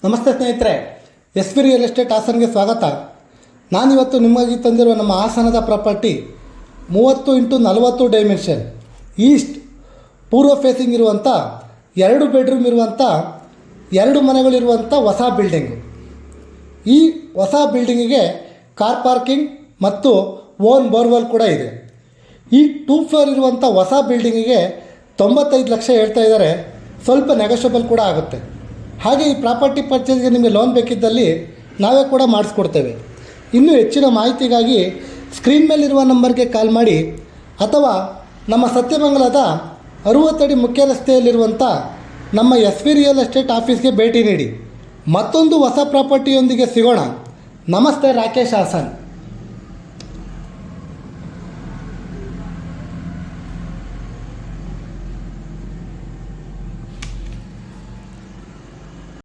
ನಮಸ್ತೆ ಸ್ನೇಹಿತರೆ, S V real estate ಹಾಸನ್ಗೆ ಸ್ವಾಗತ. ನಾನಿವತ್ತು ನಿಮಗೆ ತಂದಿರುವ ನಮ್ಮ ಹಾಸನದ ಪ್ರಾಪರ್ಟಿ 30x40 ಡೈಮೆನ್ಷನ್ ಈಸ್ಟ್ ಪೂರ್ವ ಫೇಸಿಂಗ್ ಇರುವಂಥ 2 ಬೆಡ್ರೂಮ್ ಇರುವಂಥ 2 ಮನೆಗಳಿರುವಂಥ ಹೊಸ ಬಿಲ್ಡಿಂಗು. ಈ ಹೊಸ ಬಿಲ್ಡಿಂಗಿಗೆ ಕಾರ್ ಪಾರ್ಕಿಂಗ್ ಮತ್ತು ಓನ್ ಬೋರ್ವೆಲ್ ಕೂಡ ಇದೆ. ಈ 2 ಫ್ಲೋರ್ ಇರುವಂಥ ಹೊಸ ಬಿಲ್ಡಿಂಗಿಗೆ 95 ಲಕ್ಷ ಹೇಳ್ತಾ ಇದ್ದಾರೆ. ಸ್ವಲ್ಪ ನೆಗೋಷಿಯಬಲ್ ಕೂಡ ಆಗುತ್ತೆ. ಹಾಗೆ ಈ ಪ್ರಾಪರ್ಟಿ ಪರ್ಚೇಸ್ಗೆ ನಿಮಗೆ ಲೋನ್ ಬೇಕಿದ್ದಲ್ಲಿ ನಾವೇ ಕೂಡ ಮಾಡಿಸ್ಕೊಡ್ತೇವೆ. ಇನ್ನೂ ಹೆಚ್ಚಿನ ಮಾಹಿತಿಗಾಗಿ ಸ್ಕ್ರೀನ್ ಮೇಲಿರುವ ನಂಬರ್ಗೆ ಕಾಲ್ ಮಾಡಿ ಅಥವಾ ನಮ್ಮ ಸತ್ಯಮಂಗಲದ 60 ಅಡಿ ಮುಖ್ಯ ರಸ್ತೆಯಲ್ಲಿರುವಂಥ ನಮ್ಮ ಎಸ್ ವಿ ರಿಯಲ್ ಎಸ್ಟೇಟ್ ಆಫೀಸ್ಗೆ ಭೇಟಿ ನೀಡಿ. ಮತ್ತೊಂದು ಹೊಸ ಪ್ರಾಪರ್ಟಿಯೊಂದಿಗೆ ಸಿಗೋಣ. ನಮಸ್ತೆ, ರಾಕೇಶ್ ಹಾಸನ್.